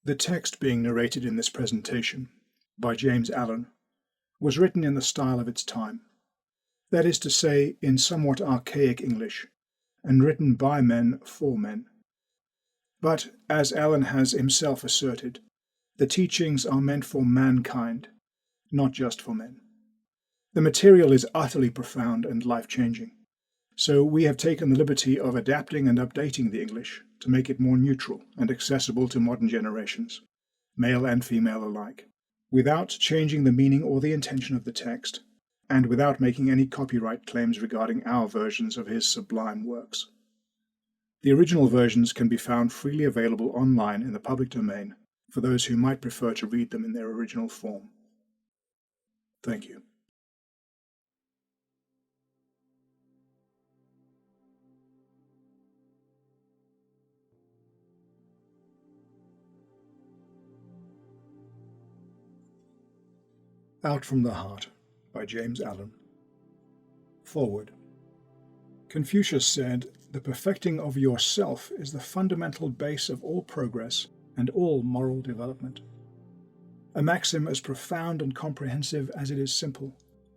The text being narrated in this presentation, by James Allen, was written in the style of its time, that is to say, in somewhat archaic English, and written by men for men. But, as Allen has himself asserted, the teachings are meant for mankind, not just for men. The material is utterly profound and life-changing, so we have taken the liberty of adapting and updating the English to make it more neutral and accessible to modern generations, male and female alike, without changing the meaning or the intention of the text, and without making any copyright claims regarding our versions of his sublime works. The original versions can be found freely available online in the public domain for those who might prefer to read them in their original form. Thank you. Out from the Heart by James Allen. Foreword. Confucius said, "The perfecting of yourself is the fundamental base of all progress and all moral development." A maxim as profound and comprehensive as it is simple,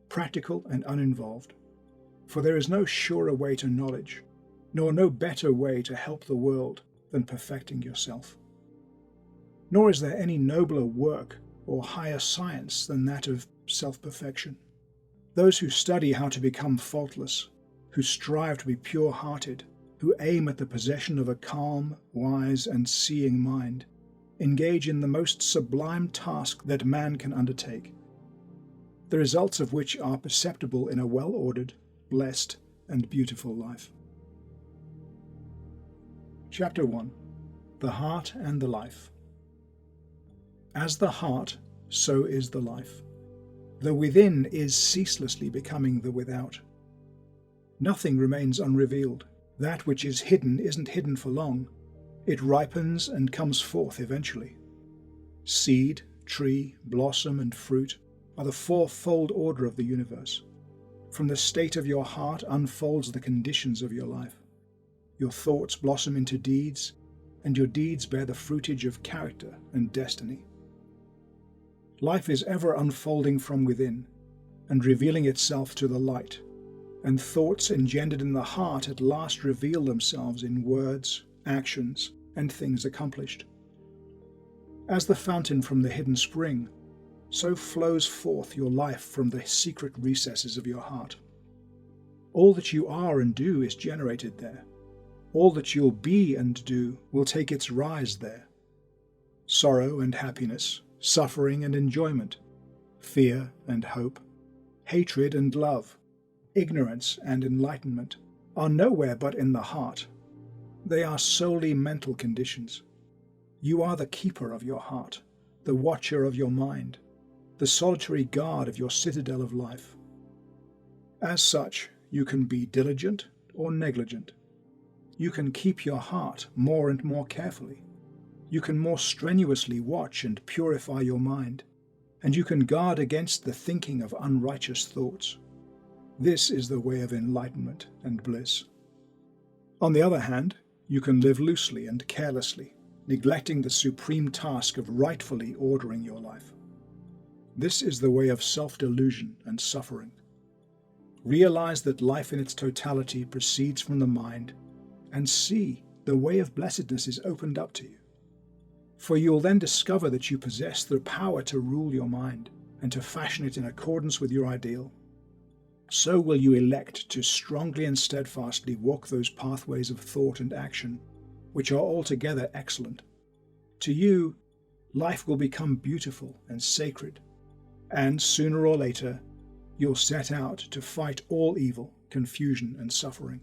practical and uninvolved. For there is no surer way to knowledge, nor no better way to help the world than perfecting yourself. Nor is there any nobler work or higher science than that of self-perfection. Those who study how to become faultless, who strive to be pure-hearted, who aim at the possession of a calm, wise, and seeing mind, engage in the most sublime task that man can undertake, the results of which are perceptible in a well-ordered, blessed, and beautiful life. Chapter 1. The Heart and the Life. As the heart, so is the life. The within is ceaselessly becoming the without. Nothing remains unrevealed. That which is hidden isn't hidden for long. It ripens and comes forth eventually. Seed, tree, blossom, and fruit are the fourfold order of the universe. From the state of your heart unfolds the conditions of your life. Your thoughts blossom into deeds, and your deeds bear the fruitage of character and destiny. Life is ever unfolding from within, and revealing itself to the light, and thoughts engendered in the heart at last reveal themselves in words, actions, and things accomplished. As the fountain from the hidden spring, so flows forth your life from the secret recesses of your heart. All that you are and do is generated there. All that you'll be and do will take its rise there. Sorrow and happiness, suffering and enjoyment, fear and hope, hatred and love, ignorance and enlightenment are nowhere but in the heart. They are solely mental conditions. You are the keeper of your heart, the watcher of your mind, the solitary guard of your citadel of life. As such, you can be diligent or negligent. You can keep your heart more and more carefully. You can more strenuously watch and purify your mind, and you can guard against the thinking of unrighteous thoughts. This is the way of enlightenment and bliss. On the other hand, you can live loosely and carelessly, neglecting the supreme task of rightfully ordering your life. This is the way of self-delusion and suffering. Realize that life in its totality proceeds from the mind, and see the way of blessedness is opened up to you. For you will then discover that you possess the power to rule your mind and to fashion it in accordance with your ideal. So will you elect to strongly and steadfastly walk those pathways of thought and action which are altogether excellent. To you, life will become beautiful and sacred, and sooner or later, you'll set out to fight all evil, confusion, and suffering.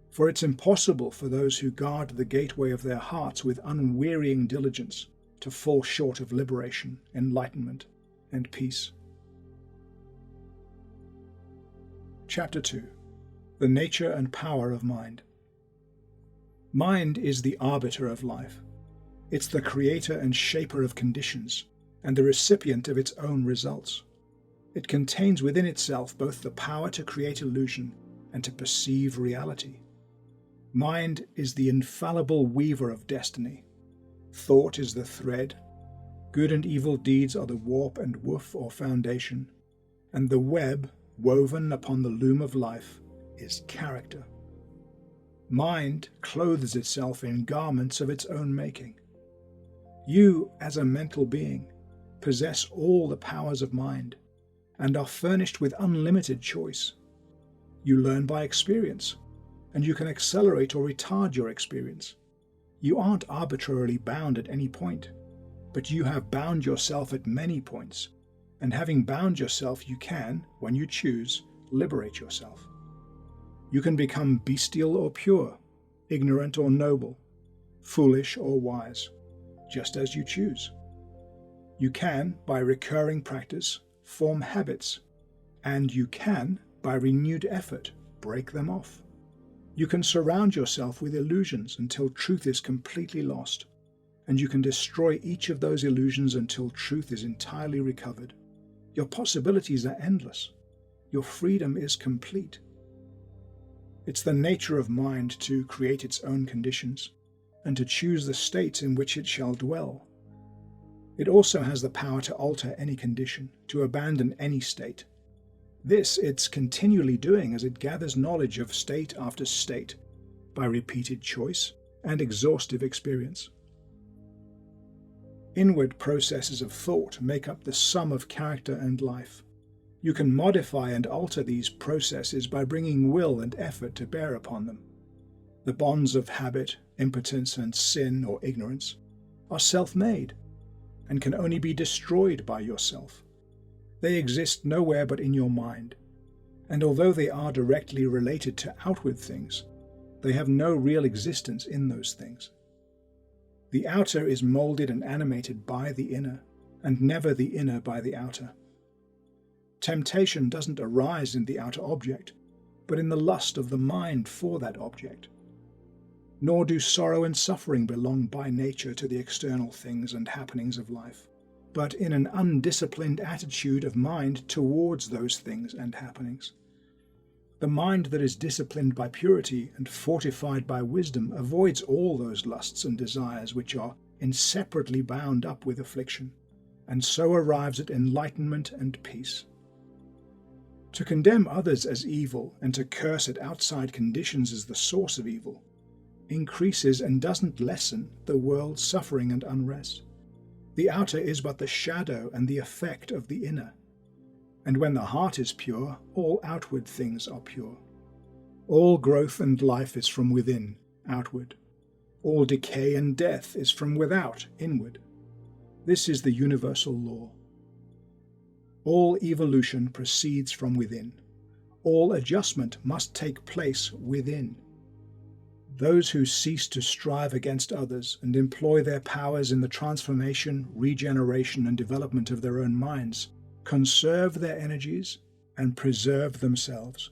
For it's impossible for those who guard the gateway of their hearts with unwearying diligence to fall short of liberation, enlightenment, and peace. Chapter 2. The Nature and Power of Mind. Mind is the arbiter of life. It's the creator and shaper of conditions, and the recipient of its own results. It contains within itself both the power to create illusion and to perceive reality. Mind is the infallible weaver of destiny. Thought is the thread, good and evil deeds are the warp and woof or foundation, and the web woven upon the loom of life is character. Mind clothes itself in garments of its own making. You, as a mental being, possess all the powers of mind and are furnished with unlimited choice. You learn by experience, and you can accelerate or retard your experience. You aren't arbitrarily bound at any point, but you have bound yourself at many points, and having bound yourself, you can, when you choose, liberate yourself. You can become bestial or pure, ignorant or noble, foolish or wise, just as you choose. You can, by recurring practice, form habits, and you can, by renewed effort, break them off. You can surround yourself with illusions until truth is completely lost, and you can destroy each of those illusions until truth is entirely recovered. Your possibilities are endless. Your freedom is complete. It's the nature of mind to create its own conditions, and to choose the states in which it shall dwell. It also has the power to alter any condition, to abandon any state. This it's continually doing as it gathers knowledge of state after state, by repeated choice and exhaustive experience. Inward processes of thought make up the sum of character and life. You can modify and alter these processes by bringing will and effort to bear upon them. The bonds of habit, impotence, and sin or ignorance are self-made and can only be destroyed by yourself. They exist nowhere but in your mind, and although they are directly related to outward things, they have no real existence in those things. The outer is molded and animated by the inner, and never the inner by the outer. Temptation doesn't arise in the outer object, but in the lust of the mind for that object. Nor do sorrow and suffering belong by nature to the external things and happenings of life, but in an undisciplined attitude of mind towards those things and happenings. The mind that is disciplined by purity and fortified by wisdom avoids all those lusts and desires which are inseparably bound up with affliction, and so arrives at enlightenment and peace. To condemn others as evil and to curse at outside conditions as the source of evil increases and doesn't lessen the world's suffering and unrest. The outer is but the shadow and the effect of the inner. And when the heart is pure, all outward things are pure. All growth and life is from within, outward. All decay and death is from without, inward. This is the universal law. All evolution proceeds from within. All adjustment must take place within. Those who cease to strive against others and employ their powers in the transformation, regeneration, and development of their own minds conserve their energies and preserve themselves.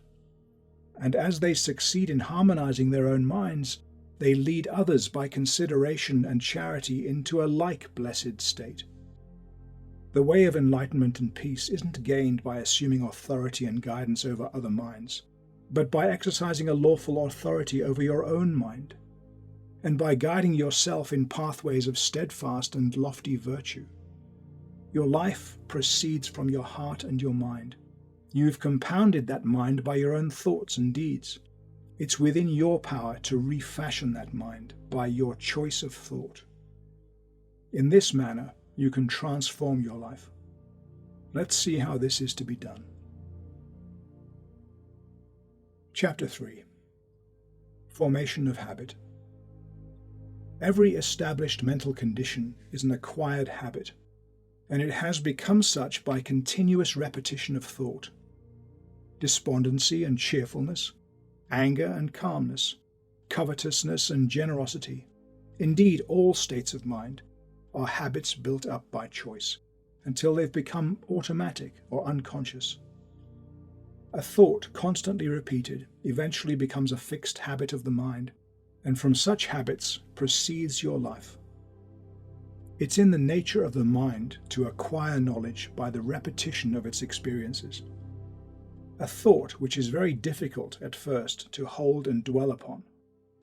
And as they succeed in harmonizing their own minds, they lead others by consideration and charity into a like blessed state. The way of enlightenment and peace isn't gained by assuming authority and guidance over other minds, but by exercising a lawful authority over your own mind, and by guiding yourself in pathways of steadfast and lofty virtue. Your life proceeds from your heart and your mind. You've compounded that mind by your own thoughts and deeds. It's within your power to refashion that mind by your choice of thought. In this manner, you can transform your life. Let's see how this is to be done. Chapter 3. Formation of Habit. Every established mental condition is an acquired habit, and it has become such by continuous repetition of thought. Despondency and cheerfulness, anger and calmness, covetousness and generosity, indeed all states of mind, are habits built up by choice, until they've become automatic or unconscious. A thought constantly repeated eventually becomes a fixed habit of the mind, and from such habits proceeds your life. It's in the nature of the mind to acquire knowledge by the repetition of its experiences. A thought which is very difficult at first to hold and dwell upon,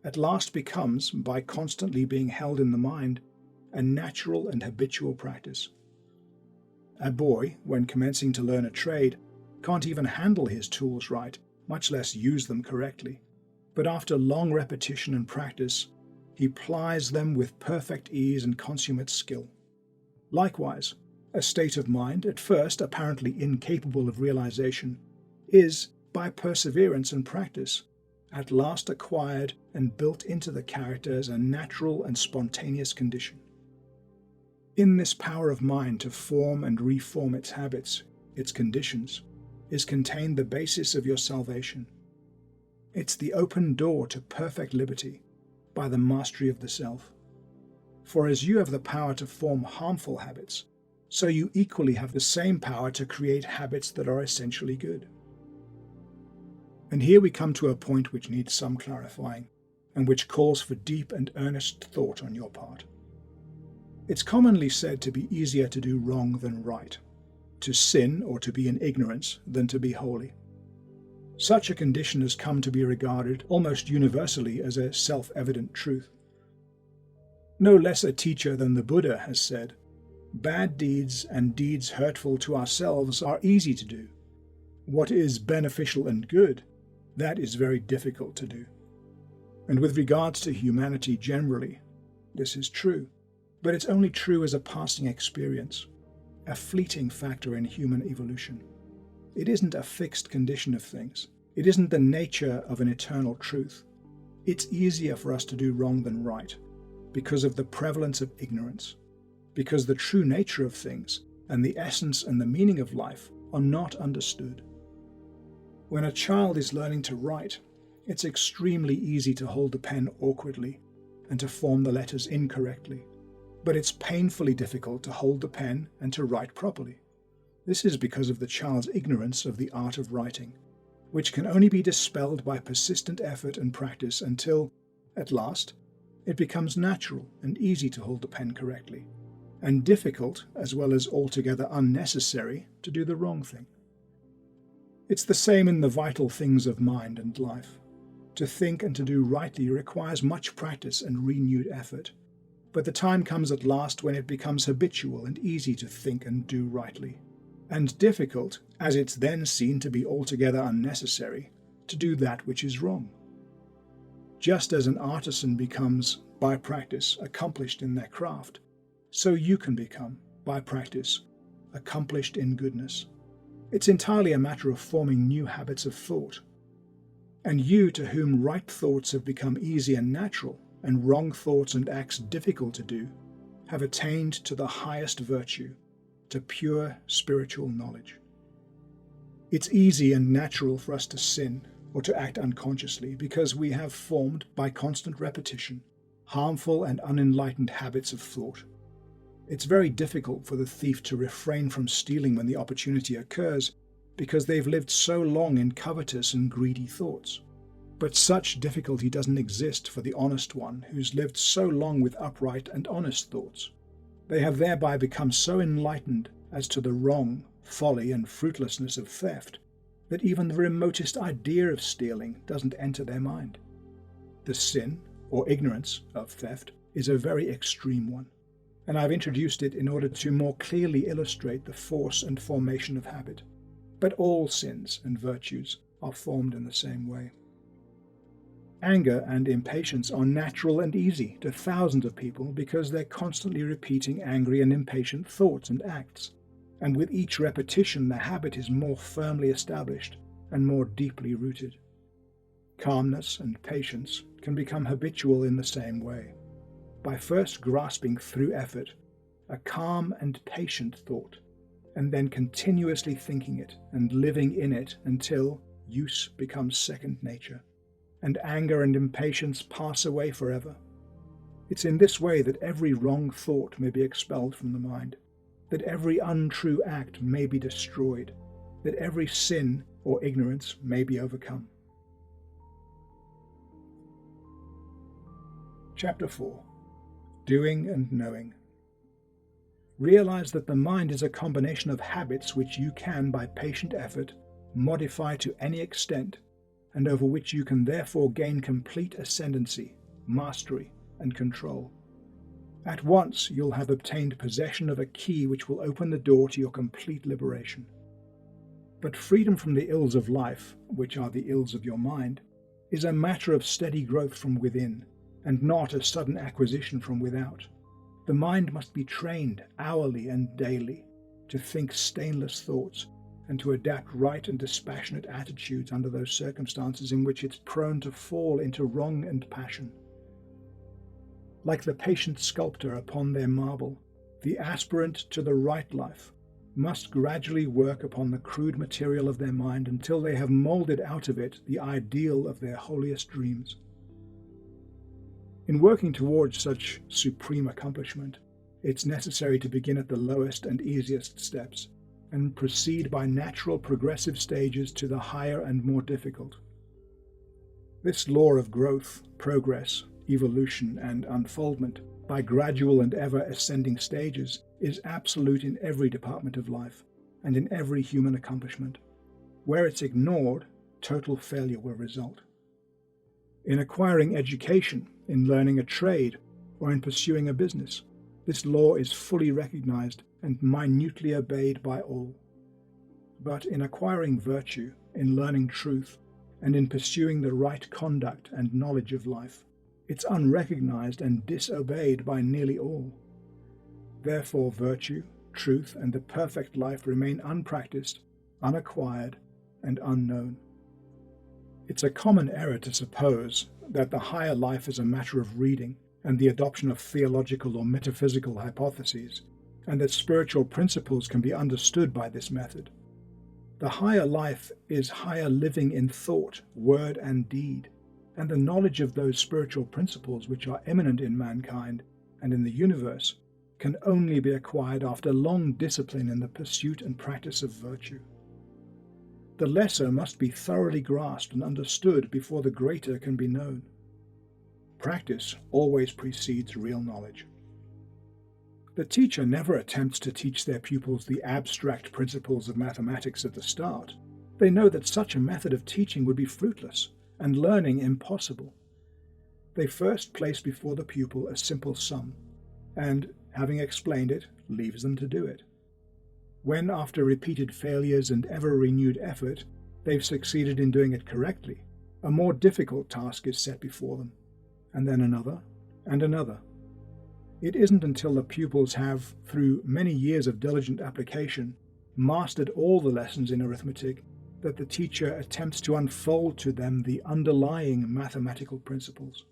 at last becomes, by constantly being held in the mind, a natural and habitual practice. A boy, when commencing to learn a trade, can't even handle his tools right, much less use them correctly. But after long repetition and practice, he plies them with perfect ease and consummate skill. Likewise, a state of mind, at first apparently incapable of realization, is, by perseverance and practice, at last acquired and built into the character as a natural and spontaneous condition. In this power of mind to form and reform its habits, its conditions, is contained the basis of your salvation. It's the open door to perfect liberty by the mastery of the self. For as you have the power to form harmful habits, so you equally have the same power to create habits that are essentially good. And here we come to a point which needs some clarifying, and which calls for deep and earnest thought on your part. It's commonly said to be easier to do wrong than right, to sin or to be in ignorance than to be holy. Such a condition has come to be regarded almost universally as a self-evident truth. No less a teacher than the Buddha has said, "Bad deeds and deeds hurtful to ourselves are easy to do. What is beneficial and good, that is very difficult to do." And with regards to humanity generally, this is true, but it's only true as a passing experience, a fleeting factor in human evolution. It isn't a fixed condition of things. It isn't the nature of an eternal truth. It's easier for us to do wrong than right, because of the prevalence of ignorance, because the true nature of things and the essence and the meaning of life are not understood. When a child is learning to write, it's extremely easy to hold the pen awkwardly and to form the letters incorrectly, but it's painfully difficult to hold the pen and to write properly. This is because of the child's ignorance of the art of writing, which can only be dispelled by persistent effort and practice until, at last, it becomes natural and easy to hold the pen correctly, and difficult, as well as altogether unnecessary, to do the wrong thing. It's the same in the vital things of mind and life. To think and to do rightly requires much practice and renewed effort, but the time comes at last when it becomes habitual and easy to think and do rightly, and difficult, as it's then seen to be altogether unnecessary, to do that which is wrong. Just as an artisan becomes, by practice, accomplished in their craft, so you can become, by practice, accomplished in goodness. It's entirely a matter of forming new habits of thought. And you, to whom right thoughts have become easy and natural, and wrong thoughts and acts difficult to do, have attained to the highest virtue, to pure spiritual knowledge. It's easy and natural for us to sin or to act unconsciously because we have formed, by constant repetition, harmful and unenlightened habits of thought. It's very difficult for the thief to refrain from stealing when the opportunity occurs because they've lived so long in covetous and greedy thoughts. But such difficulty doesn't exist for the honest one who's lived so long with upright and honest thoughts. They have thereby become so enlightened as to the wrong, folly, and fruitlessness of theft that even the remotest idea of stealing doesn't enter their mind. The sin, or ignorance, of theft is a very extreme one, and I've introduced it in order to more clearly illustrate the force and formation of habit. But all sins and virtues are formed in the same way. Anger and impatience are natural and easy to thousands of people because they're constantly repeating angry and impatient thoughts and acts, and with each repetition the habit is more firmly established and more deeply rooted. Calmness and patience can become habitual in the same way, by first grasping through effort a calm and patient thought, and then continuously thinking it and living in it until use becomes second nature, and anger and impatience pass away forever. It's in this way that every wrong thought may be expelled from the mind, that every untrue act may be destroyed, that every sin or ignorance may be overcome. Chapter 4. Doing and Knowing. Realize that the mind is a combination of habits which you can, by patient effort, modify to any extent, and over which you can therefore gain complete ascendancy, mastery, and control. At once you'll have obtained possession of a key which will open the door to your complete liberation. But freedom from the ills of life, which are the ills of your mind, is a matter of steady growth from within, and not a sudden acquisition from without. The mind must be trained hourly and daily to think stainless thoughts and to adapt right and dispassionate attitudes under those circumstances in which it's prone to fall into wrong and passion. Like the patient sculptor upon their marble, the aspirant to the right life must gradually work upon the crude material of their mind until they have moulded out of it the ideal of their holiest dreams. In working towards such supreme accomplishment, it's necessary to begin at the lowest and easiest steps, and proceed by natural progressive stages to the higher and more difficult. This law of growth, progress, evolution, and unfoldment by gradual and ever ascending stages is absolute in every department of life and in every human accomplishment. Where it's ignored, total failure will result. In acquiring education, in learning a trade, or in pursuing a business, this law is fully recognized and minutely obeyed by all. But in acquiring virtue, in learning truth, and in pursuing the right conduct and knowledge of life, it's unrecognized and disobeyed by nearly all. Therefore virtue, truth, and the perfect life remain unpracticed, unacquired, and unknown. It's a common error to suppose that the higher life is a matter of reading and the adoption of theological or metaphysical hypotheses, and that spiritual principles can be understood by this method. The higher life is higher living in thought, word, and deed, and the knowledge of those spiritual principles which are eminent in mankind and in the universe can only be acquired after long discipline in the pursuit and practice of virtue. The lesser must be thoroughly grasped and understood before the greater can be known. Practice always precedes real knowledge. The teacher never attempts to teach their pupils the abstract principles of mathematics at the start. They know that such a method of teaching would be fruitless and learning impossible. They first place before the pupil a simple sum, and, having explained it, leaves them to do it. When, after repeated failures and ever-renewed effort, they've succeeded in doing it correctly, a more difficult task is set before them, and then another, and another. It isn't until the pupils have, through many years of diligent application, mastered all the lessons in arithmetic that the teacher attempts to unfold to them the underlying mathematical principles.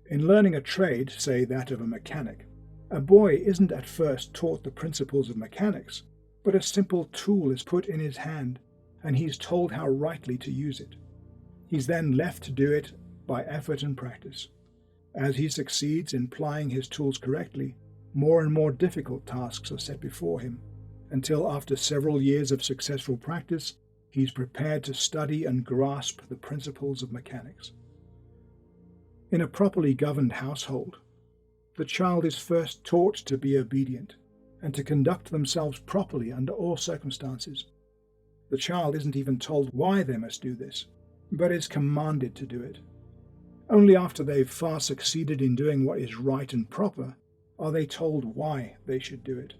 In learning a trade, say that of a mechanic, a boy isn't at first taught the principles of mechanics, but a simple tool is put in his hand, and he's told how rightly to use it. He's then left to do it by effort and practice. As he succeeds in plying his tools correctly, more and more difficult tasks are set before him, until after several years of successful practice, he's prepared to study and grasp the principles of mechanics. In a properly governed household, the child is first taught to be obedient and to conduct themselves properly under all circumstances. The child isn't even told why they must do this, but is commanded to do it. Only after they've far succeeded in doing what is right and proper are they told why they should do it.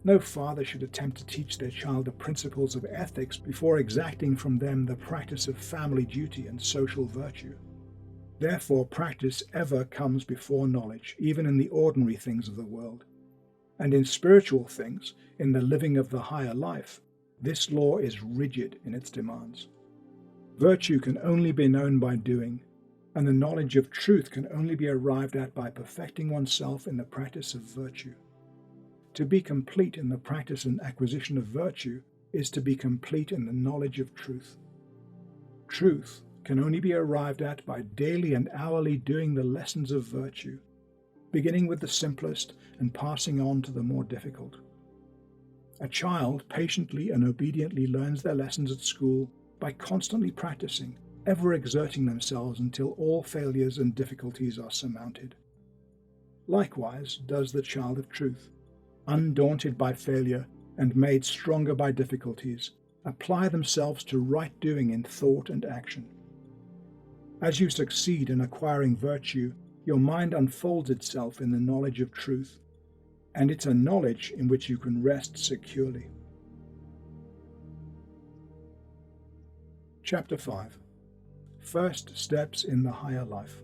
No father should attempt to teach their child the principles of ethics before exacting from them the practice of family duty and social virtue. Therefore, practice ever comes before knowledge, even in the ordinary things of the world. And in spiritual things, in the living of the higher life, this law is rigid in its demands. Virtue can only be known by doing, and the knowledge of truth can only be arrived at by perfecting oneself in the practice of virtue. To be complete in the practice and acquisition of virtue is to be complete in the knowledge of truth. Truth can only be arrived at by daily and hourly doing the lessons of virtue, beginning with the simplest and passing on to the more difficult. A child patiently and obediently learns their lessons at school by constantly practicing, ever exerting themselves until all failures and difficulties are surmounted. Likewise does the child of truth, undaunted by failure and made stronger by difficulties, apply themselves to right doing in thought and action. As you succeed in acquiring virtue, your mind unfolds itself in the knowledge of truth, and it's a knowledge in which you can rest securely. Chapter 5. First Steps in the Higher Life.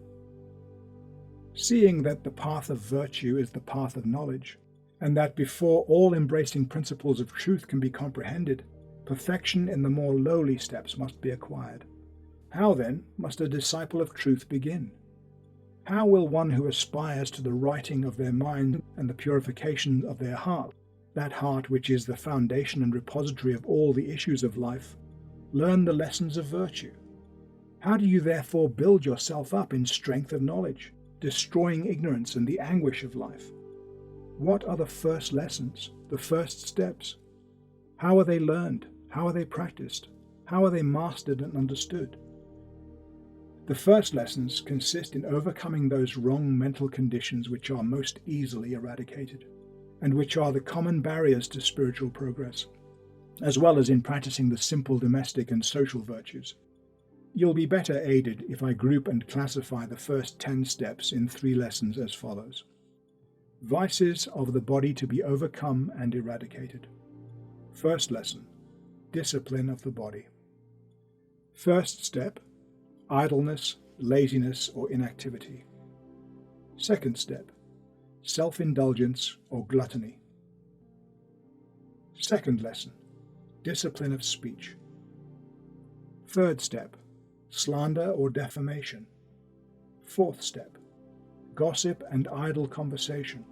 Seeing that the path of virtue is the path of knowledge, and that before all embracing principles of truth can be comprehended, perfection in the more lowly steps must be acquired. How then must a disciple of truth begin? How will one who aspires to the righting of their mind and the purification of their heart, that heart which is the foundation and repository of all the issues of life, learn the lessons of virtue? How do you therefore build yourself up in strength of knowledge, destroying ignorance and the anguish of life? What are the first lessons, the first steps? How are they learned? How are they practiced? How are they mastered and understood? The first lessons consist in overcoming those wrong mental conditions which are most easily eradicated, and which are the common barriers to spiritual progress, as well as in practicing the simple domestic and social virtues. You'll be better aided if I group and classify the first 10 steps in 3 lessons as follows. Vices of the body to be overcome and eradicated. First lesson, discipline of the body. First step, idleness, laziness, or inactivity. Second step, self-indulgence or gluttony. Second lesson, discipline of speech. Third step, slander or defamation. Fourth step, gossip and idle conversation.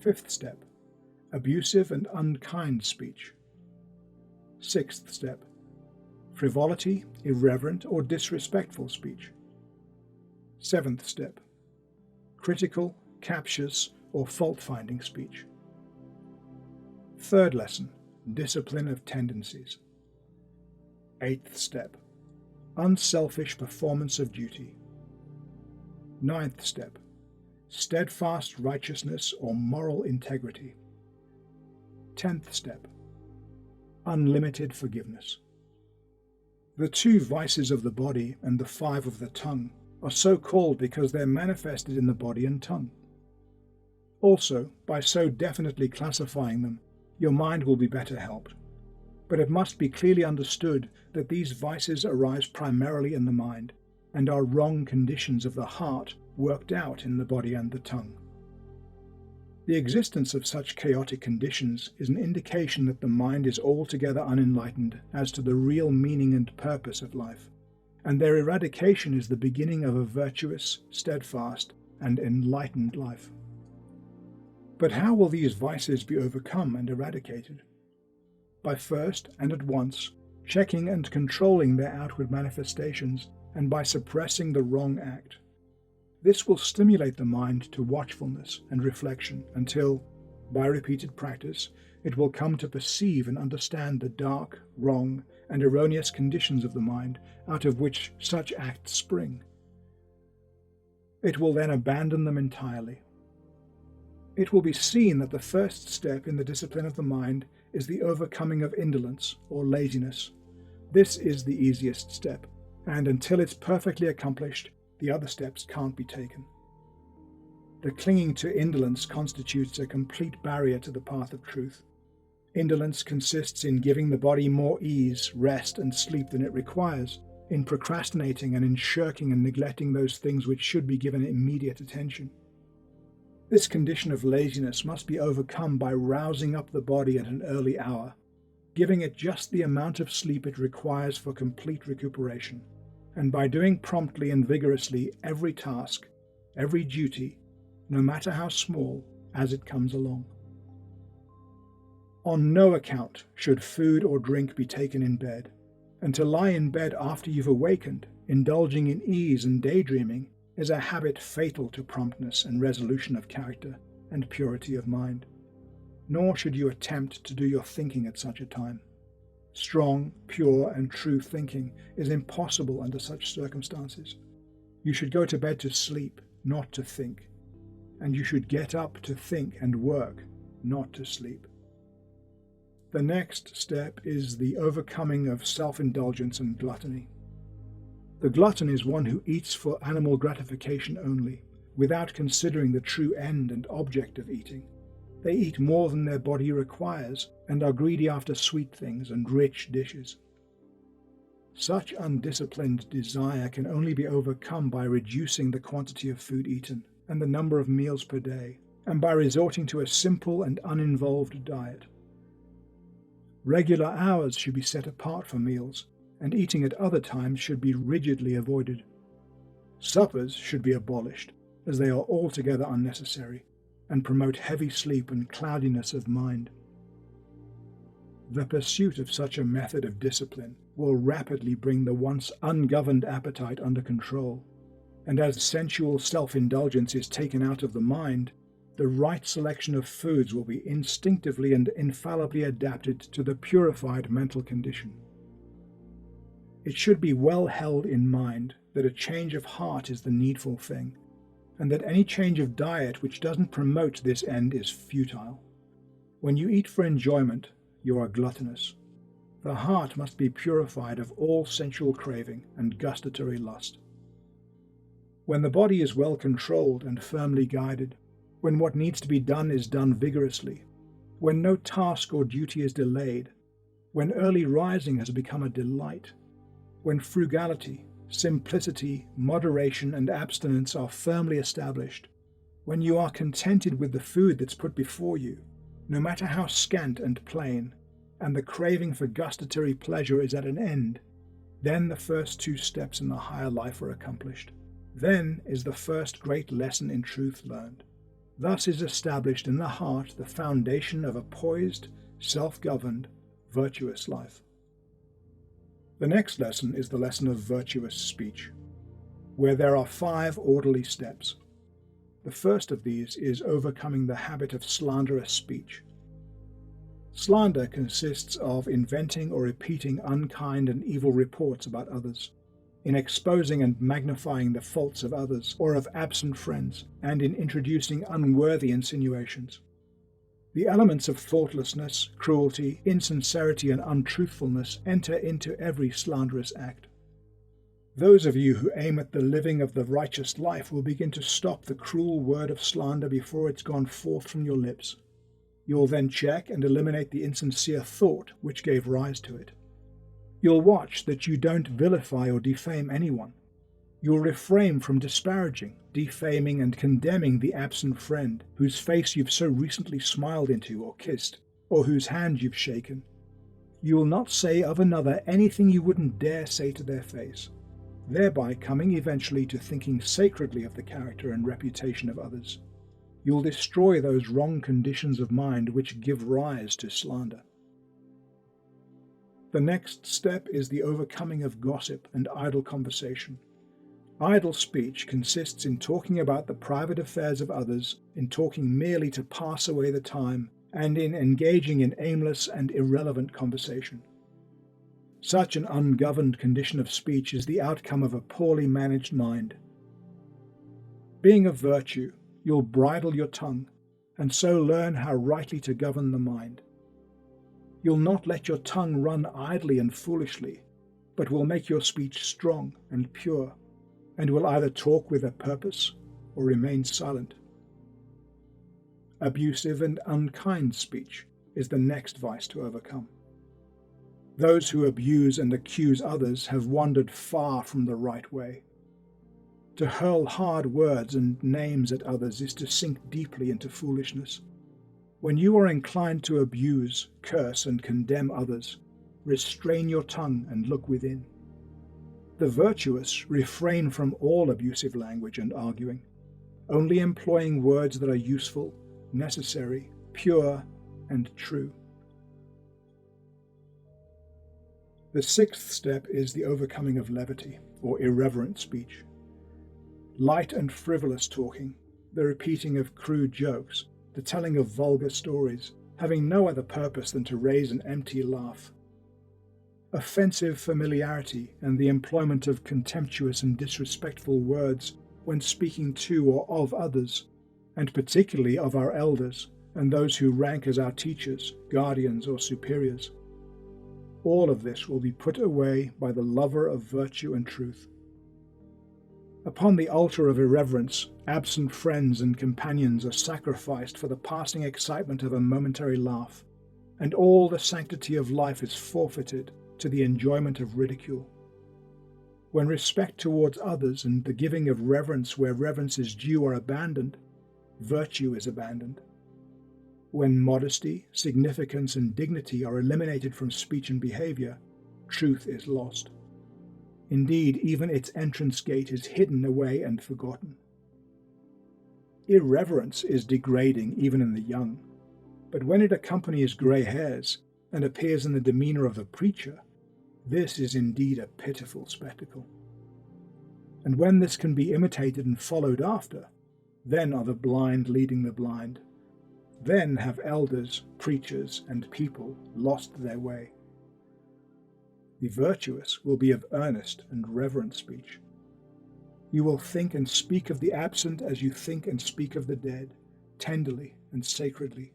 Fifth step, abusive and unkind speech. Sixth step, frivolity, irreverent or disrespectful speech. Seventh step, critical, captious or fault-finding speech. Third lesson, discipline of tendencies. Eighth step, unselfish performance of duty. Ninth step, steadfast righteousness or moral integrity. 10th step, unlimited forgiveness. The 2 vices of the body and the 5 of the tongue are so called because they're manifested in the body and tongue. Also, by so definitely classifying them, your mind will be better helped. But it must be clearly understood that these vices arise primarily in the mind, and are wrong conditions of the heart worked out in the body and the tongue. The existence of such chaotic conditions is an indication that the mind is altogether unenlightened as to the real meaning and purpose of life, and their eradication is the beginning of a virtuous, steadfast, and enlightened life. But how will these vices be overcome and eradicated? By first, and at once, checking and controlling their outward manifestations, and by suppressing the wrong act. This will stimulate the mind to watchfulness and reflection until, by repeated practice, it will come to perceive and understand the dark, wrong, and erroneous conditions of the mind out of which such acts spring. It will then abandon them entirely. It will be seen that the first step in the discipline of the mind is the overcoming of indolence or laziness. This is the easiest step, and until it's perfectly accomplished, the other steps can't be taken. The clinging to indolence constitutes a complete barrier to the path of truth. Indolence consists in giving the body more ease, rest, and sleep than it requires, in procrastinating and in shirking and neglecting those things which should be given immediate attention. This condition of laziness must be overcome by rousing up the body at an early hour, giving it just the amount of sleep it requires for complete recuperation, and by doing promptly and vigorously every task, every duty, no matter how small, as it comes along. On no account should food or drink be taken in bed, and to lie in bed after you've awakened, indulging in ease and daydreaming, is a habit fatal to promptness and resolution of character and purity of mind. Nor should you attempt to do your thinking at such a time. Strong, pure, and true thinking is impossible under such circumstances. You should go to bed to sleep, not to think, and you should get up to think and work, not to sleep. The next step is the overcoming of self-indulgence and gluttony. The glutton is one who eats for animal gratification only, without considering the true end and object of eating. They eat more than their body requires and are greedy after sweet things and rich dishes. Such undisciplined desire can only be overcome by reducing the quantity of food eaten and the number of meals per day, and by resorting to a simple and uninvolved diet. Regular hours should be set apart for meals, and eating at other times should be rigidly avoided. Suppers should be abolished, as they are altogether unnecessary, and promote heavy sleep and cloudiness of mind. The pursuit of such a method of discipline will rapidly bring the once ungoverned appetite under control, and as sensual self-indulgence is taken out of the mind, the right selection of foods will be instinctively and infallibly adapted to the purified mental condition. It should be well held in mind that a change of heart is the needful thing, and that any change of diet which doesn't promote this end is futile. When you eat for enjoyment, you are gluttonous. The heart must be purified of all sensual craving and gustatory lust. When the body is well controlled and firmly guided, when what needs to be done is done vigorously, when no task or duty is delayed, when early rising has become a delight, when frugality, simplicity, moderation, and abstinence are firmly established, when you are contented with the food that's put before you, no matter how scant and plain, and the craving for gustatory pleasure is at an end, then the first two steps in the higher life are accomplished. Then is the first great lesson in truth learned. Thus is established in the heart the foundation of a poised, self-governed, virtuous life. The next lesson is the lesson of virtuous speech, where there are 5 orderly steps. The first of these is overcoming the habit of slanderous speech. Slander consists of inventing or repeating unkind and evil reports about others, in exposing and magnifying the faults of others or of absent friends, and in introducing unworthy insinuations. The elements of thoughtlessness, cruelty, insincerity, and untruthfulness enter into every slanderous act. Those of you who aim at the living of the righteous life will begin to stop the cruel word of slander before it's gone forth from your lips. You'll then check and eliminate the insincere thought which gave rise to it. You'll watch that you don't vilify or defame anyone. You'll refrain from disparaging, defaming, and condemning the absent friend whose face you've so recently smiled into or kissed, or whose hand you've shaken. You will not say of another anything you wouldn't dare say to their face, thereby coming eventually to thinking sacredly of the character and reputation of others. You'll destroy those wrong conditions of mind which give rise to slander. The next step is the overcoming of gossip and idle conversation. Idle speech consists in talking about the private affairs of others, in talking merely to pass away the time, and in engaging in aimless and irrelevant conversation. Such an ungoverned condition of speech is the outcome of a poorly managed mind. Being of virtue, you'll bridle your tongue, and so learn how rightly to govern the mind. You'll not let your tongue run idly and foolishly, but will make your speech strong and pure, and will either talk with a purpose or remain silent. Abusive and unkind speech is the next vice to overcome. Those who abuse and accuse others have wandered far from the right way. To hurl hard words and names at others is to sink deeply into foolishness. When you are inclined to abuse, curse, and condemn others, restrain your tongue and look within. The virtuous refrain from all abusive language and arguing, only employing words that are useful, necessary, pure, and true. The 6th step is the overcoming of levity, or irreverent speech. Light and frivolous talking, the repeating of crude jokes, the telling of vulgar stories, having no other purpose than to raise an empty laugh. Offensive familiarity and the employment of contemptuous and disrespectful words when speaking to or of others, and particularly of our elders and those who rank as our teachers, guardians, or superiors. All of this will be put away by the lover of virtue and truth. Upon the altar of irreverence, absent friends and companions are sacrificed for the passing excitement of a momentary laugh, and all the sanctity of life is forfeited to the enjoyment of ridicule. When respect towards others and the giving of reverence where reverence is due are abandoned, virtue is abandoned. When modesty, significance, and dignity are eliminated from speech and behavior, truth is lost. Indeed, even its entrance gate is hidden away and forgotten. Irreverence is degrading even in the young, but when it accompanies grey hairs and appears in the demeanour of the preacher, this is indeed a pitiful spectacle. And when this can be imitated and followed after, then are the blind leading the blind. Then have elders, preachers, and people lost their way. The virtuous will be of earnest and reverent speech. You will think and speak of the absent as you think and speak of the dead, tenderly and sacredly.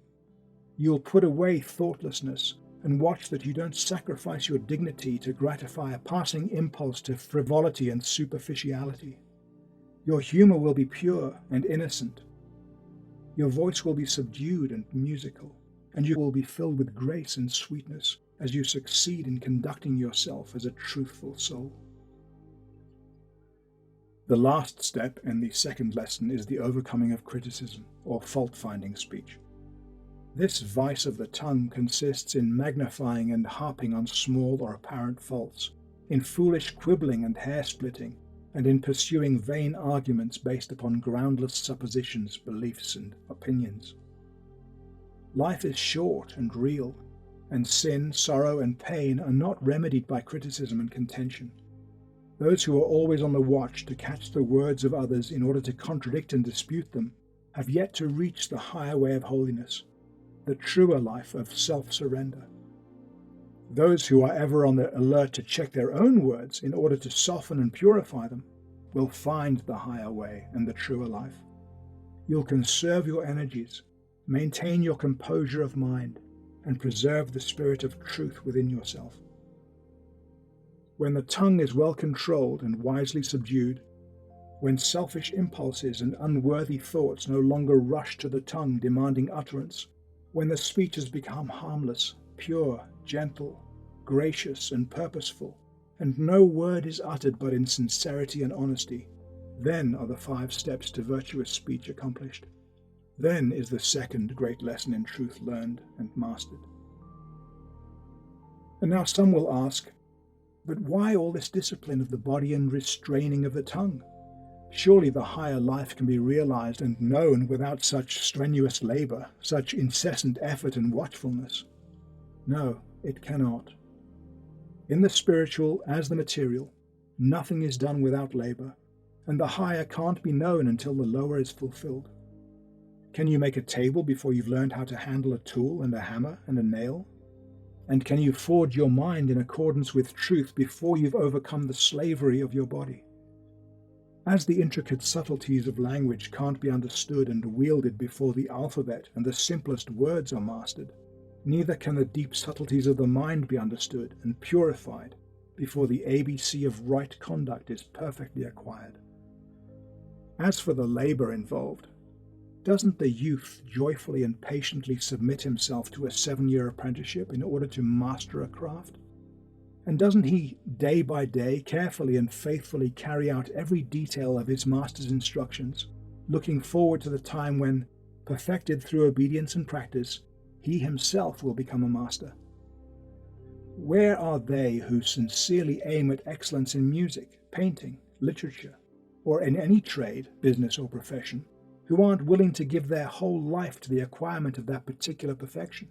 You will put away thoughtlessness and watch that you don't sacrifice your dignity to gratify a passing impulse to frivolity and superficiality. Your humour will be pure and innocent. Your voice will be subdued and musical, and you will be filled with grace and sweetness as you succeed in conducting yourself as a truthful soul. The last step in the second lesson is the overcoming of criticism, or fault-finding speech. This vice of the tongue consists in magnifying and harping on small or apparent faults, in foolish quibbling and hair-splitting, and in pursuing vain arguments based upon groundless suppositions, beliefs, and opinions. Life is short and real, and sin, sorrow, and pain are not remedied by criticism and contention. Those who are always on the watch to catch the words of others in order to contradict and dispute them have yet to reach the higher way of holiness, the truer life of self-surrender. Those who are ever on the alert to check their own words in order to soften and purify them will find the higher way and the truer life. You'll conserve your energies, maintain your composure of mind, and preserve the spirit of truth within yourself. When the tongue is well controlled and wisely subdued, when selfish impulses and unworthy thoughts no longer rush to the tongue demanding utterance, when the speech has become harmless, pure, gentle, gracious, and purposeful, and no word is uttered but in sincerity and honesty, then are the 5 steps to virtuous speech accomplished. Then is the second great lesson in truth learned and mastered. And now some will ask, but why all this discipline of the body and restraining of the tongue? Surely the higher life can be realized and known without such strenuous labor, such incessant effort and watchfulness. No, it cannot. In the spiritual as the material, nothing is done without labor, and the higher can't be known until the lower is fulfilled. Can you make a table before you've learned how to handle a tool and a hammer and a nail? And can you forge your mind in accordance with truth before you've overcome the slavery of your body? As the intricate subtleties of language can't be understood and wielded before the alphabet and the simplest words are mastered, neither can the deep subtleties of the mind be understood and purified before the ABC of right conduct is perfectly acquired. As for the labor involved, doesn't the youth joyfully and patiently submit himself to a 7-year apprenticeship in order to master a craft? And doesn't he, day by day, carefully and faithfully carry out every detail of his master's instructions, looking forward to the time when, perfected through obedience and practice, he himself will become a master? Where are they who sincerely aim at excellence in music, painting, literature, or in any trade, business, or profession, who aren't willing to give their whole life to the acquirement of that particular perfection?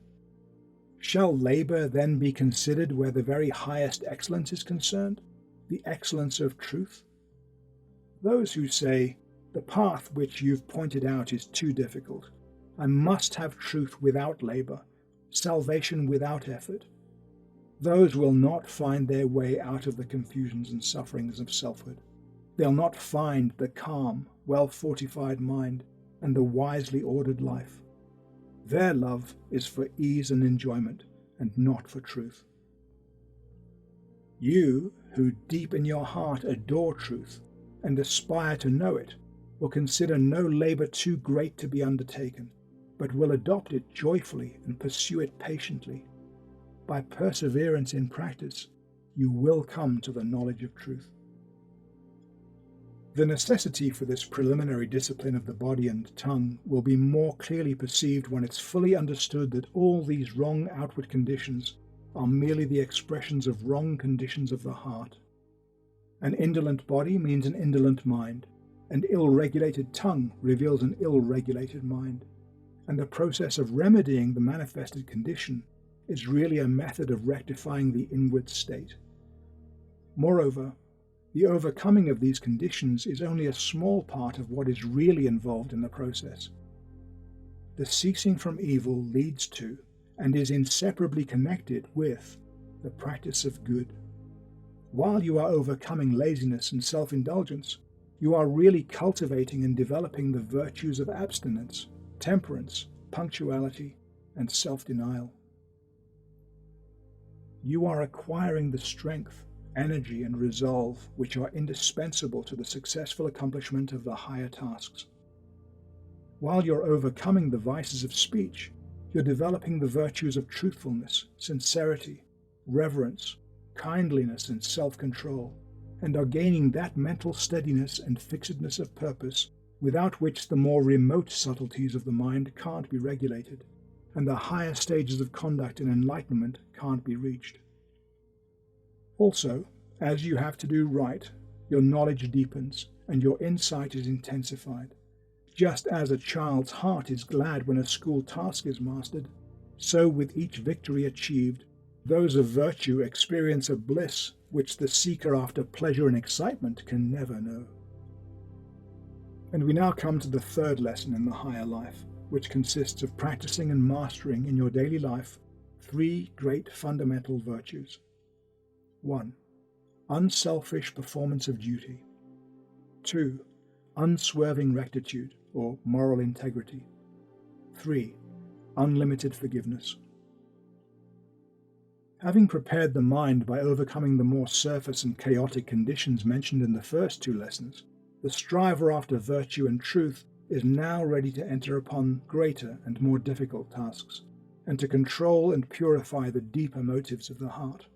Shall labor then be considered where the very highest excellence is concerned, the excellence of truth? Those who say, the path which you've pointed out is too difficult, I must have truth without labor, salvation without effort, those will not find their way out of the confusions and sufferings of selfhood. They'll not find the calm, well-fortified mind and the wisely ordered life. Their love is for ease and enjoyment, and not for truth. You, who deep in your heart adore truth, and aspire to know it, will consider no labour too great to be undertaken, but will adopt it joyfully and pursue it patiently. By perseverance in practice, you will come to the knowledge of truth. The necessity for this preliminary discipline of the body and tongue will be more clearly perceived when it's fully understood that all these wrong outward conditions are merely the expressions of wrong conditions of the heart. An indolent body means an indolent mind, and ill-regulated tongue reveals an ill-regulated mind, and the process of remedying the manifested condition is really a method of rectifying the inward state. Moreover, the overcoming of these conditions is only a small part of what is really involved in the process. The ceasing from evil leads to, and is inseparably connected with, the practice of good. While you are overcoming laziness and self-indulgence, you are really cultivating and developing the virtues of abstinence, temperance, punctuality, and self-denial. You are acquiring the strength, energy, and resolve which are indispensable to the successful accomplishment of the higher tasks. While you're overcoming the vices of speech, you're developing the virtues of truthfulness, sincerity, reverence, kindliness, and self-control, and are gaining that mental steadiness and fixedness of purpose without which the more remote subtleties of the mind can't be regulated, and the higher stages of conduct and enlightenment can't be reached. Also, as you have to do right, your knowledge deepens and your insight is intensified. Just as a child's heart is glad when a school task is mastered, so with each victory achieved, those of virtue experience a bliss which the seeker after pleasure and excitement can never know. And we now come to the third lesson in the higher life, which consists of practicing and mastering in your daily life 3 great fundamental virtues. 1. Unselfish performance of duty. 2. Unswerving rectitude, or moral integrity. 3. Unlimited forgiveness. Having prepared the mind by overcoming the more surface and chaotic conditions mentioned in the first 2 lessons, the striver after virtue and truth is now ready to enter upon greater and more difficult tasks, and to control and purify the deeper motives of the heart.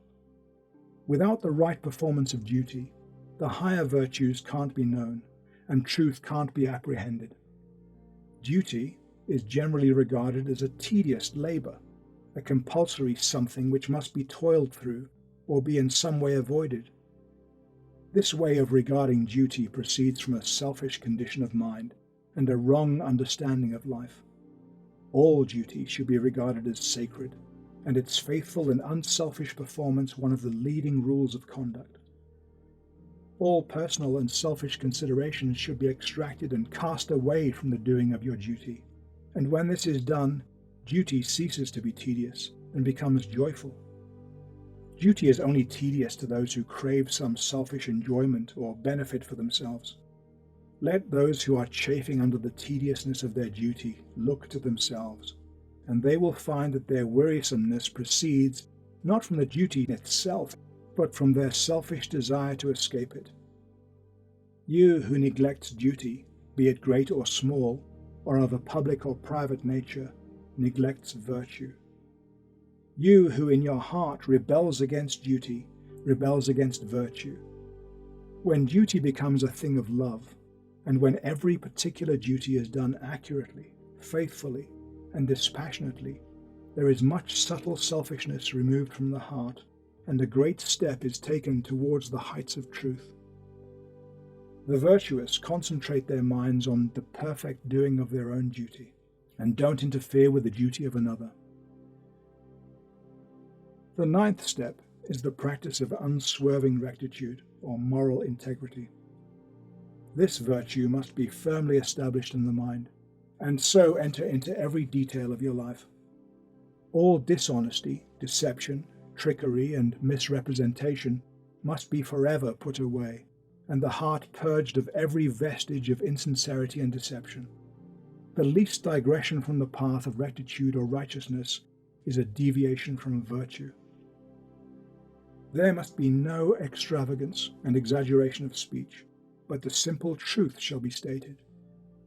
Without the right performance of duty, the higher virtues can't be known, and truth can't be apprehended. Duty is generally regarded as a tedious labour, a compulsory something which must be toiled through or be in some way avoided. This way of regarding duty proceeds from a selfish condition of mind and a wrong understanding of life. All duty should be regarded as sacred, and its faithful and unselfish performance one of the leading rules of conduct. All personal and selfish considerations should be extracted and cast away from the doing of your duty, and when this is done, duty ceases to be tedious and becomes joyful. Duty is only tedious to those who crave some selfish enjoyment or benefit for themselves. Let those who are chafing under the tediousness of their duty look to themselves, and they will find that their wearisomeness proceeds not from the duty itself, but from their selfish desire to escape it. You who neglect duty, be it great or small, or of a public or private nature, neglects virtue. You who in your heart rebels against duty, rebels against virtue. When duty becomes a thing of love, and when every particular duty is done accurately, faithfully, and dispassionately, there is much subtle selfishness removed from the heart, and a great step is taken towards the heights of truth. The virtuous concentrate their minds on the perfect doing of their own duty, and don't interfere with the duty of another. The 9th step is the practice of unswerving rectitude, or moral integrity. This virtue must be firmly established in the mind, and so enter into every detail of your life. All dishonesty, deception, trickery, and misrepresentation must be forever put away, and the heart purged of every vestige of insincerity and deception. The least digression from the path of rectitude or righteousness is a deviation from virtue. There must be no extravagance and exaggeration of speech, but the simple truth shall be stated.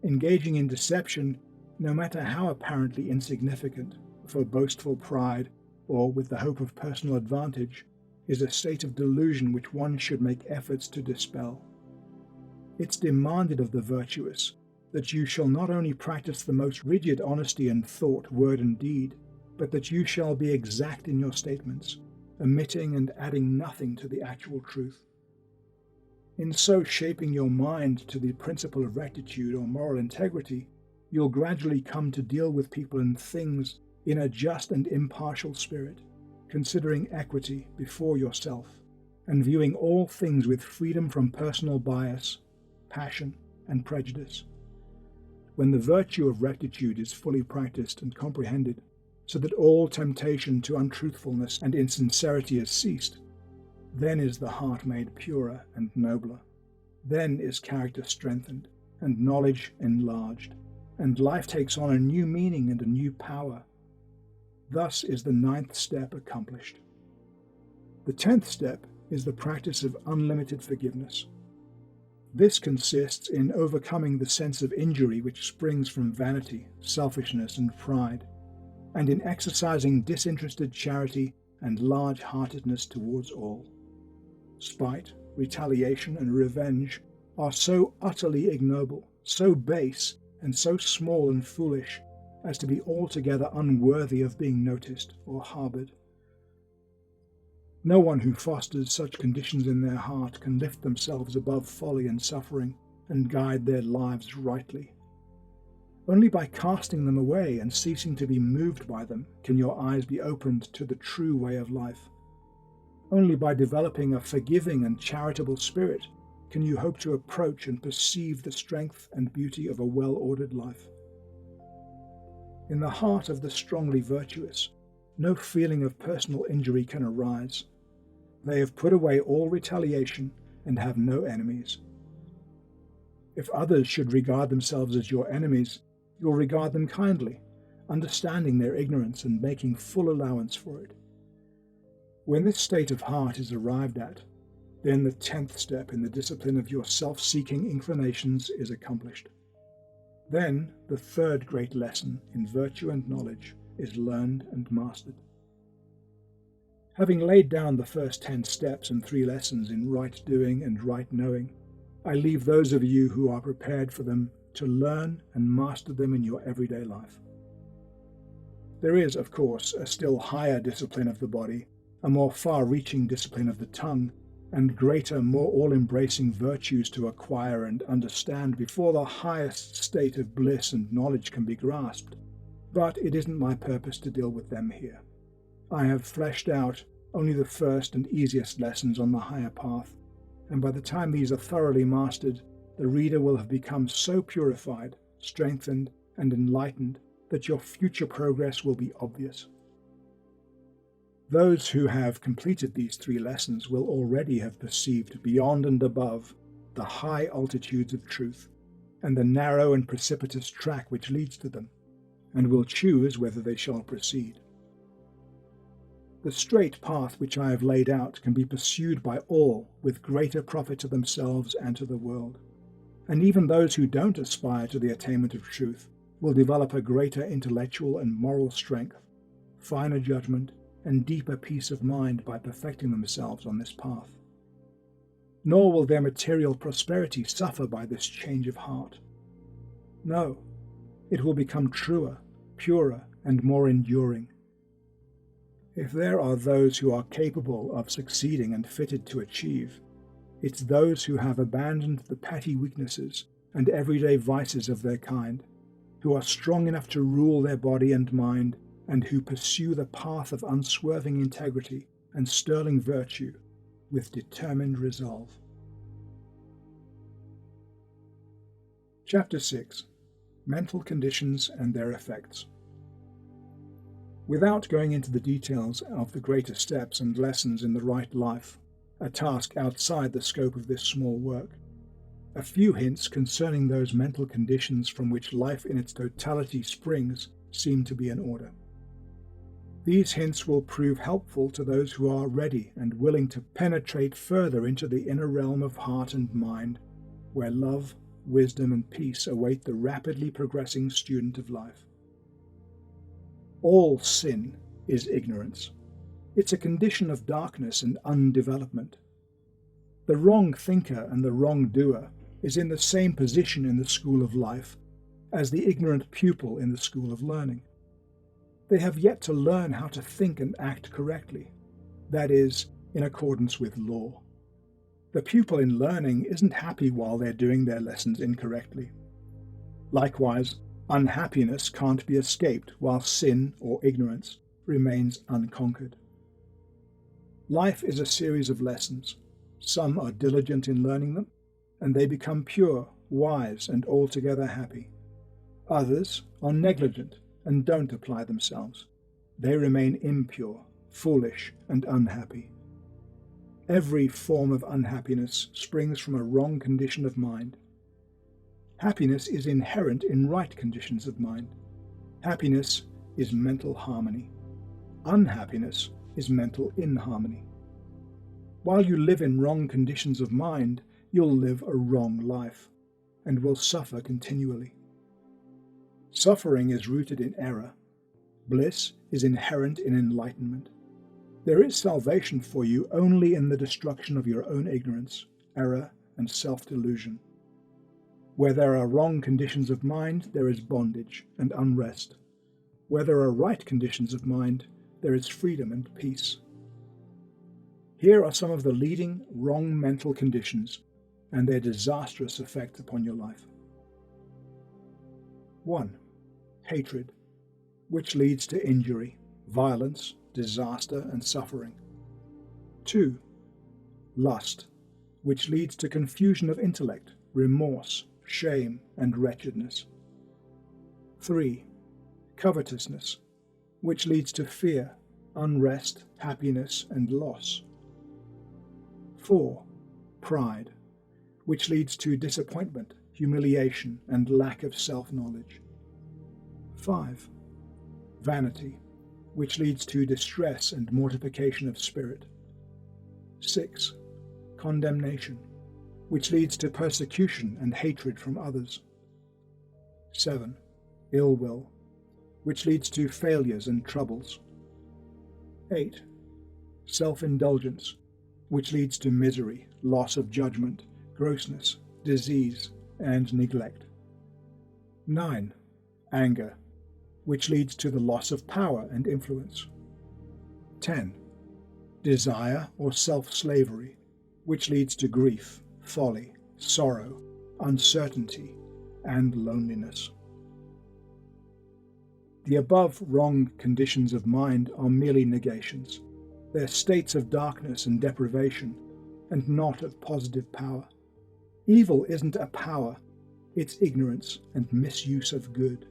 Engaging in deception, no matter how apparently insignificant, for boastful pride or with the hope of personal advantage, is a state of delusion which one should make efforts to dispel. It's demanded of the virtuous that you shall not only practice the most rigid honesty in thought, word, and deed, but that you shall be exact in your statements, omitting and adding nothing to the actual truth. In so shaping your mind to the principle of rectitude or moral integrity, you'll gradually come to deal with people and things in a just and impartial spirit, considering equity before yourself, and viewing all things with freedom from personal bias, passion, and prejudice. When the virtue of rectitude is fully practiced and comprehended, so that all temptation to untruthfulness and insincerity is ceased, then is the heart made purer and nobler. Then is character strengthened, and knowledge enlarged, and life takes on a new meaning and a new power. Thus is the 9th step accomplished. The 10th step is the practice of unlimited forgiveness. This consists in overcoming the sense of injury which springs from vanity, selfishness, and pride, and in exercising disinterested charity and large-heartedness towards all. Spite, retaliation, and revenge are so utterly ignoble, so base, and so small and foolish as to be altogether unworthy of being noticed or harboured. No one who fosters such conditions in their heart can lift themselves above folly and suffering and guide their lives rightly. Only by casting them away and ceasing to be moved by them can your eyes be opened to the true way of life. Only by developing a forgiving and charitable spirit can you hope to approach and perceive the strength and beauty of a well-ordered life. In the heart of the strongly virtuous, no feeling of personal injury can arise. They have put away all retaliation and have no enemies. If others should regard themselves as your enemies, you'll regard them kindly, understanding their ignorance and making full allowance for it. When this state of heart is arrived at, then the 10th step in the discipline of your self-seeking inclinations is accomplished. Then the 3rd great lesson in virtue and knowledge is learned and mastered. Having laid down the first 10 steps and 3 lessons in right doing and right knowing, I leave those of you who are prepared for them to learn and master them in your everyday life. There is, of course, a still higher discipline of the body, a more far-reaching discipline of the tongue, and greater, more all-embracing virtues to acquire and understand before the highest state of bliss and knowledge can be grasped. But it isn't my purpose to deal with them here. I have fleshed out only the first and easiest lessons on the higher path, and by the time these are thoroughly mastered, the reader will have become so purified, strengthened, and enlightened that your future progress will be obvious. Those who have completed these 3 lessons will already have perceived beyond and above the high altitudes of truth, and the narrow and precipitous track which leads to them, and will choose whether they shall proceed. The straight path which I have laid out can be pursued by all with greater profit to themselves and to the world, and even those who don't aspire to the attainment of truth will develop a greater intellectual and moral strength, finer judgment, and deeper peace of mind by perfecting themselves on this path. Nor will their material prosperity suffer by this change of heart. No, it will become truer, purer, and more enduring. If there are those who are capable of succeeding and fitted to achieve, it's those who have abandoned the petty weaknesses and everyday vices of their kind, who are strong enough to rule their body and mind, and who pursue the path of unswerving integrity and sterling virtue with determined resolve. Chapter 6. Mental Conditions and Their Effects. Without going into the details of the greater steps and lessons in the right life, a task outside the scope of this small work, a few hints concerning those mental conditions from which life in its totality springs seem to be in order. These hints will prove helpful to those who are ready and willing to penetrate further into the inner realm of heart and mind, where love, wisdom, and peace await the rapidly progressing student of life. All sin is ignorance. It's a condition of darkness and undevelopment. The wrong thinker and the wrong doer is in the same position in the school of life as the ignorant pupil in the school of learning. They have yet to learn how to think and act correctly, that is, in accordance with law. The pupil in learning isn't happy while they're doing their lessons incorrectly. Likewise, unhappiness can't be escaped while sin or ignorance remains unconquered. Life is a series of lessons. Some are diligent in learning them, and they become pure, wise, and altogether happy. Others are negligent and don't apply themselves. They remain impure, foolish, and unhappy. Every form of unhappiness springs from a wrong condition of mind. Happiness is inherent in right conditions of mind. Happiness is mental harmony. Unhappiness is mental inharmony. While you live in wrong conditions of mind, you'll live a wrong life, and will suffer continually. Suffering is rooted in error. Bliss is inherent in enlightenment. There is salvation for you only in the destruction of your own ignorance, error, and self-delusion. Where there are wrong conditions of mind, there is bondage and unrest. Where there are right conditions of mind, there is freedom and peace. Here are some of the leading wrong mental conditions and their disastrous effects upon your life. 1. Hatred, which leads to injury, violence, disaster, and suffering. 2. Lust, which leads to confusion of intellect, remorse, shame, and wretchedness. 3. Covetousness, which leads to fear, unrest, happiness, and loss. 4. Pride, which leads to disappointment, humiliation, and lack of self-knowledge. 5. Vanity, which leads to distress and mortification of spirit. 6. Condemnation, which leads to persecution and hatred from others. 7. Ill will, which leads to failures and troubles. 8. Self-indulgence, which leads to misery, loss of judgment, grossness, disease, and neglect. 9. Anger, which leads to the loss of power and influence. 10. Desire or self-slavery, which leads to grief, folly, sorrow, uncertainty, and loneliness. The above wrong conditions of mind are merely negations. They're states of darkness and deprivation, and not of positive power. Evil isn't a power, it's ignorance and misuse of good.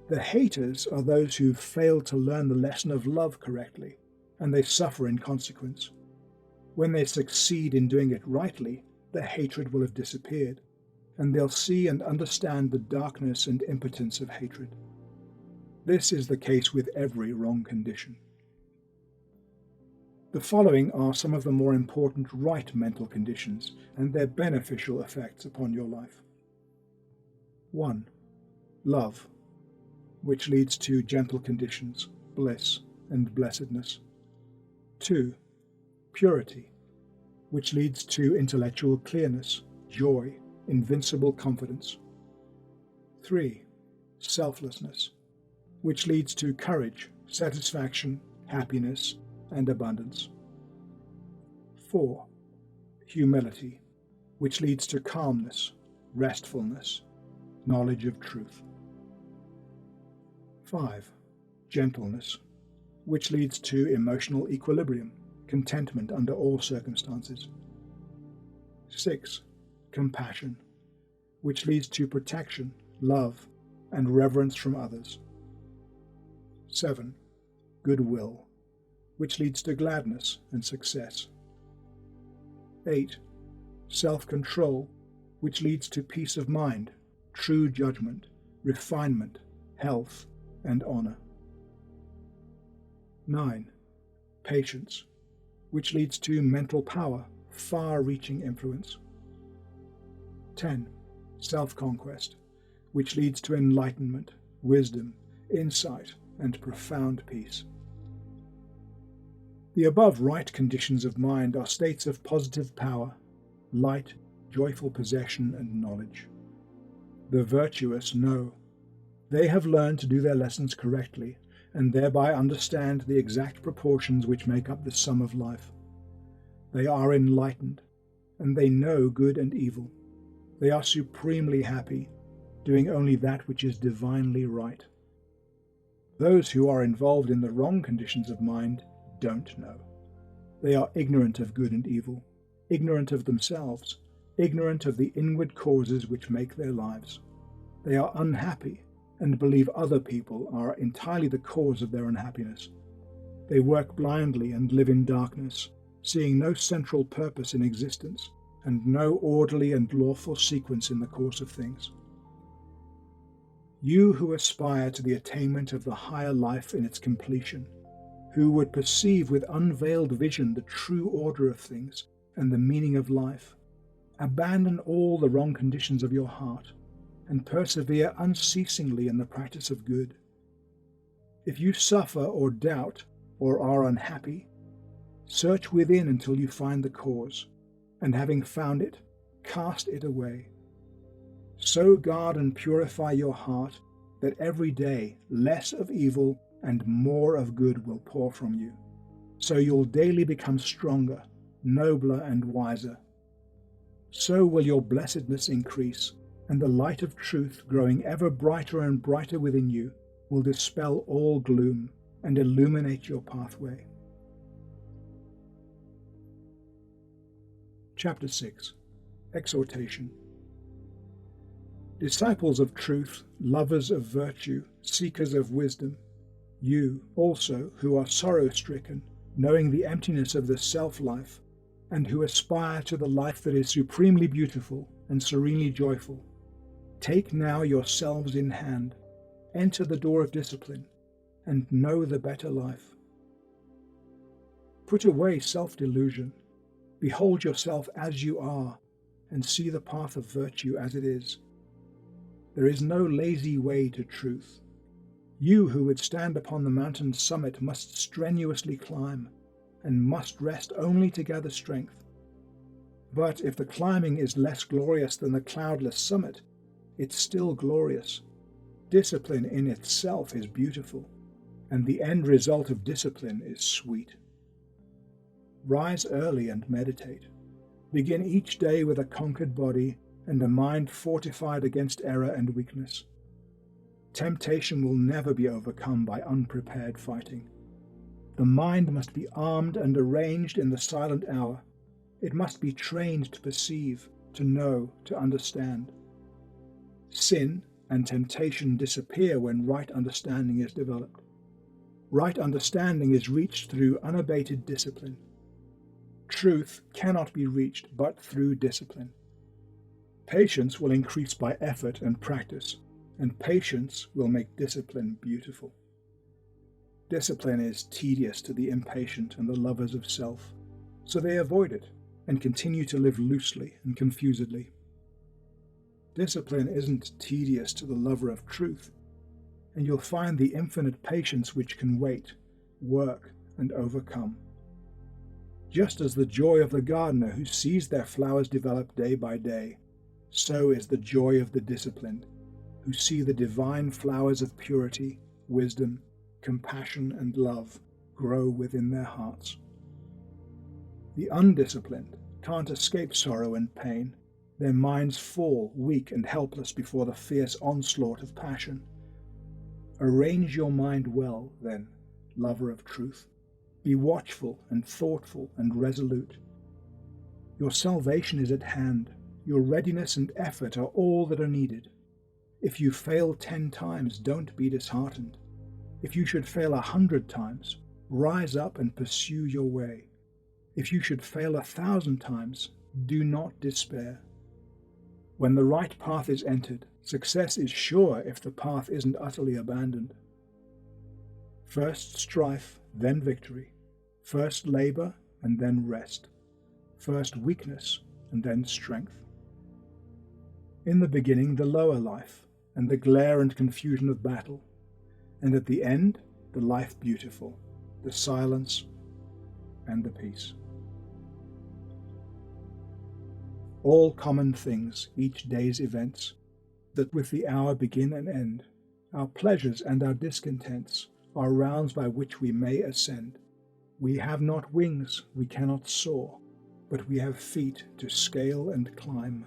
The haters are those who've failed to learn the lesson of love correctly, and they suffer in consequence. When they succeed in doing it rightly, their hatred will have disappeared, and they'll see and understand the darkness and impotence of hatred. This is the case with every wrong condition. The following are some of the more important right mental conditions and their beneficial effects upon your life. 1. Love, which leads to gentle conditions, bliss, and blessedness. 2. Purity, which leads to intellectual clearness, joy, invincible confidence. 3. Selflessness, which leads to courage, satisfaction, happiness, and abundance. 4. Humility, which leads to calmness, restfulness, knowledge of truth. 5. Gentleness, which leads to emotional equilibrium, contentment under all circumstances. 6. Compassion, which leads to protection, love, and reverence from others. 7. Goodwill, which leads to gladness and success. 8. Self-control, which leads to peace of mind, true judgment, refinement, health, and honor. 9. Patience, which leads to mental power, far-reaching influence. 10. Self-conquest, which leads to enlightenment, wisdom, insight, and profound peace. The above right conditions of mind are states of positive power, light, joyful possession, and knowledge. The virtuous know. They have learned to do their lessons correctly, and thereby understand the exact proportions which make up the sum of life. They are enlightened, and they know good and evil. They are supremely happy, doing only that which is divinely right. Those who are involved in the wrong conditions of mind don't know. They are ignorant of good and evil, ignorant of themselves, ignorant of the inward causes which make their lives. They are unhappy and believe other people are entirely the cause of their unhappiness. They work blindly and live in darkness, seeing no central purpose in existence and no orderly and lawful sequence in the course of things. You who aspire to the attainment of the higher life in its completion, who would perceive with unveiled vision the true order of things and the meaning of life, abandon all the wrong conditions of your heart and persevere unceasingly in the practice of good. If you suffer or doubt or are unhappy, search within until you find the cause, and having found it, cast it away. So guard and purify your heart that every day less of evil and more of good will pour from you. So you'll daily become stronger, nobler, and wiser. So will your blessedness increase, and the light of truth, growing ever brighter and brighter within you, will dispel all gloom and illuminate your pathway. Chapter 6. Exhortation. Disciples of truth, lovers of virtue, seekers of wisdom, you also who are sorrow-stricken, knowing the emptiness of the self-life, and who aspire to the life that is supremely beautiful and serenely joyful, take now yourselves in hand, enter the door of discipline, and know the better life. Put away self-delusion, behold yourself as you are, and see the path of virtue as it is. There is no lazy way to truth. You who would stand upon the mountain's summit must strenuously climb, and must rest only to gather strength. But if the climbing is less glorious than the cloudless summit, it's still glorious. Discipline in itself is beautiful, and the end result of discipline is sweet. Rise early and meditate. Begin each day with a conquered body and a mind fortified against error and weakness. Temptation will never be overcome by unprepared fighting. The mind must be armed and arranged in the silent hour. It must be trained to perceive, to know, to understand. Sin and temptation disappear when right understanding is developed. Right understanding is reached through unabated discipline. Truth cannot be reached but through discipline. Patience will increase by effort and practice, and patience will make discipline beautiful. Discipline is tedious to the impatient and the lovers of self, so they avoid it and continue to live loosely and confusedly. Discipline isn't tedious to the lover of truth, and you'll find the infinite patience which can wait, work, and overcome. Just as the joy of the gardener who sees their flowers develop day by day, so is the joy of the disciplined, who see the divine flowers of purity, wisdom, compassion, and love grow within their hearts. The undisciplined can't escape sorrow and pain. Their minds fall weak and helpless before the fierce onslaught of passion. Arrange your mind well, then, lover of truth. Be watchful and thoughtful and resolute. Your salvation is at hand. Your readiness and effort are all that are needed. If you fail 10 times, don't be disheartened. If you should fail 100 times, rise up and pursue your way. If you should fail 1,000 times, do not despair. When the right path is entered, success is sure if the path isn't utterly abandoned. First strife, then victory. First labor, and then rest. First weakness, and then strength. In the beginning the lower life, and the glare and confusion of battle, and at the end the life beautiful, the silence and the peace. All common things, each day's events, that with the hour begin and end, our pleasures and our discontents, are rounds by which we may ascend. We have not wings, we cannot soar, but we have feet to scale and climb.